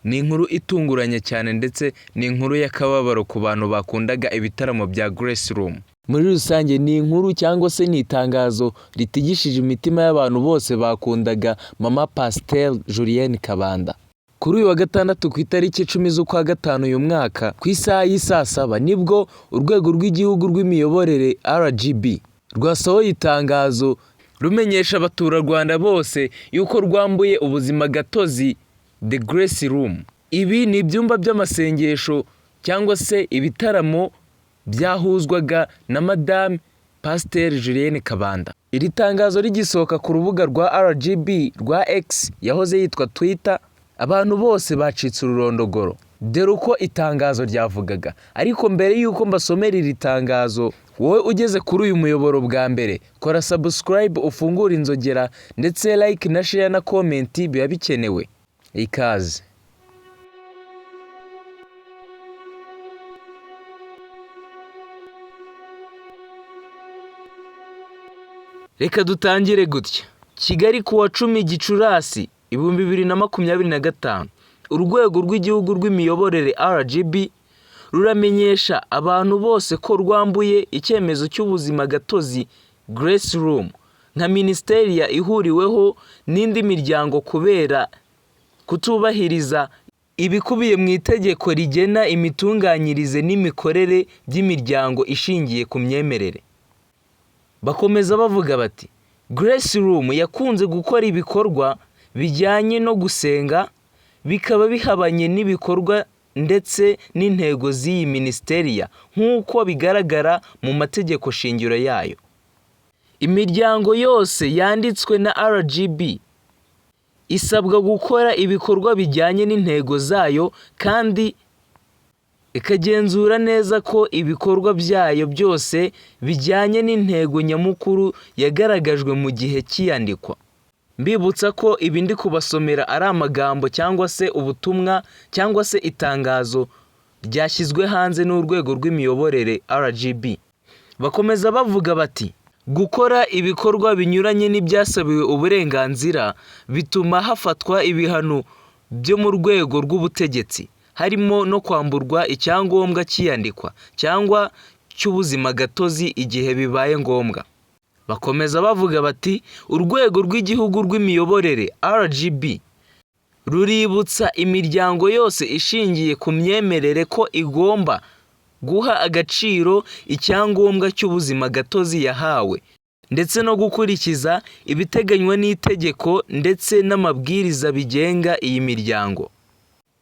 ni inkuru itunguranye cyane ndetse ni inkuru y'akababaro ku bantu bakundaga ibitaramo bya Grace Room. Muri rusange ni inkuru cyangwa se ni itangazo ritigishije imitima y'abantu bose bakundaga Mama Pasteur Julienne Kabanda. Kuri uyu wa gatandatu ku itariki 10 z'ukwa gatanu uyu mwaka ku isaha y'isaa 7 nibwo urwego rw'igihugu rw'imiyoborere RGB rwasohoye itangazo rumenyesha abaturarwanda bose yuko rwambuye ubuzima gatozi The Grace Room. Ibi ni ibyumba by'amasengesho cyangwa se ibitaramo byahuzwaga na Madame Pasteur Julienne Kabanda. Iri tangazo rigisohoka ku rubuga rwa RGB rwa X yahoze yitwa Twitter, abantu bose bacitse ururondogoro dore uko itangazo ryavugaga. Ariko mbere yuko mbasomera iri tangazo, wowe ugeze kuri uyu muyoboro bwa mbere, kora subscribe, ufungura inzogera ndetse like na share na comment biba bikenewe. Ikaze. Reka dutangire gutya. Kigali kuwa 10 Gicurasi 2025, urwego rw'igihugu rw'imiyoborere RGB ruramenyesha abantu bose ko rwambuye icyemezo cy'ubuzima gatozi Grace Room nka ministeri ihuriweho n'indi miryango kubera kutubahiriza ibikubiye mu itegeko rigena imitunganyirize n'imikorere by'imiryango ishingiye ku myemerere. Bakomeza bavuga bati Grace Room yakunze gukora ibikorwa bijyanye no gusenga bikaba bihabanye n'ibikorwa ndetse n'intego z'iyi ministeriya nk'uko bigaragara mu mategeko shingiro yayo. Imiryango yose yanditswe na RGB isabwa gukora ibikorwa bijyanye n'intego zayo kandi ikagenzura neza ko ibikorwa byayo byose bijyanye n'intego nyamukuru yagaragajwe mu gihe cy'iyandikwa. Mbibutsa ko ibi ndi kubasomera ari amagambo cyangwa se ubutumwa cyangwa se itangazo ryashyizwe hanze n'urwego rw'imiyoborere RGB. Bakomeza bavuga bati gukora ibikorwa binyuranye n'ibyasabiwe uburenganzira bituma hafatwa ibihano byo mu rwego rw'ubutegetsi, harimo no kwamburwa icyangombwa cy'iyandikwa cyangwa cy'ubuzima gatozi igihe bibaye ngombwa. Bakomeza bavuga bati urwego rw'igihugu rw'imiyoborere RGB ruributsa imiryango yose ishingiye ku myemerere ko igomba guha agaciro icyangombwa cy'ubuzima gatozi yahawe ndetse no gukurikiza ibiteganywa n'itegeko ndetse n'amabwiriza bigenga iyi miryango.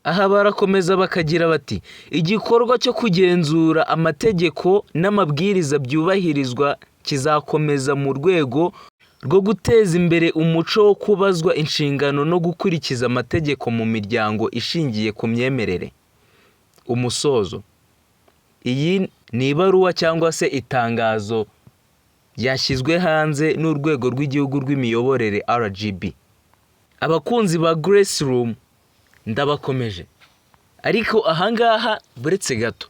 Aha barakomeza bakagira bati igikorwa cyo kugenzura amategeko n'amabwiriza byubahirizwa kizakomeza mu rwego rwo guteza imbere umuco wo kubazwa inshingano no gukurikiza amategeko mu miryango ishingiye ku myemerere. Umusozo. Iyi ni ibaruwa cyangwa se itangazo ryashyizwe hanze n'urwego rw'igihugu rw'imiyoborere RGB. Abakunzi ba Grace Room ndabakomeje. Ariko ahangaha buretse gato,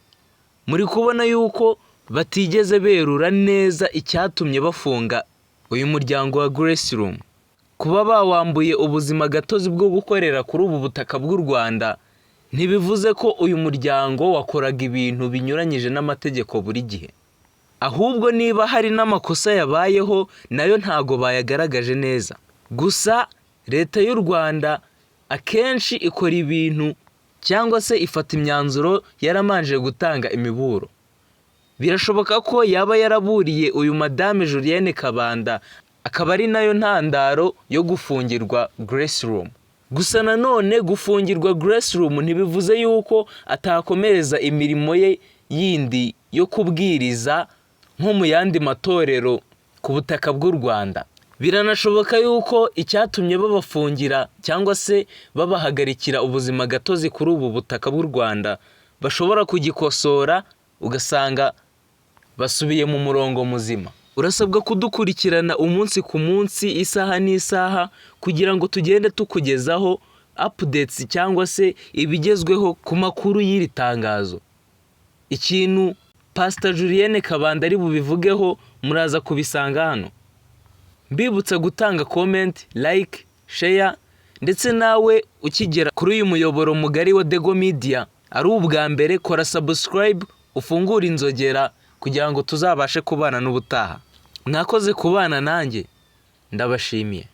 muri kubona yuko batigeze berura neza icyatumye bafunga uyu muryango wa Grace Room. Kuba bawambuye ubuzima gatozi bwo gukorera kuri ubu butaka bw'u Rwanda ntibivuze ko uyu muryango wakoraga ibintu binyuranyije n'amategeko buri gihe. Ahubwo niba hari n'amakosa yabayeho nayo ntago bayagaragaje neza. Gusa leta y'u Rwanda akenshi ikora ibintu cyangwa se ifata imyanzuro yaramanje gutanga imiburo. Birashoboka ko yaba yaraburiye uyu Madame Julienne Kabanda akaba ari nayo ntandaro yo gufungirwa Grace Room. Gusa nanone gufungirwa Grace Room ntibivuze yuko atakomereza imirimo ye yindi yo kubwiriza nko mu yandi matorero ku butaka bw'u Rwanda. Biranashoboka yuko icyatumye babafungira cyangwa se babahagarikira ubuzima gatozi kuri ubu butaka bw'u Rwanda bashobora kugikosora ugasanga basubiye mu murongo muzima. Urasabwa kudukurikirana umunsi ku munsi, isaha n'isaha kugira ngo tugende tukugezaho updates cyangwa se ibigezweho ku makuru y'iri tangazo. Ikintu Pastor Julienne Kabanda ari bubivugeho muraza kubisanga hano. Mbibutsa gutanga comment, like, share ndetse nawe ukigera kuri uyu muyoboro mugari wa Dego Media ari ubwa mbere, kora subscribe ufungura inzogera kugira ngo tuzabashe kubana n'ubutaha. Mwakoze kubana nanjye, ndabashimiye.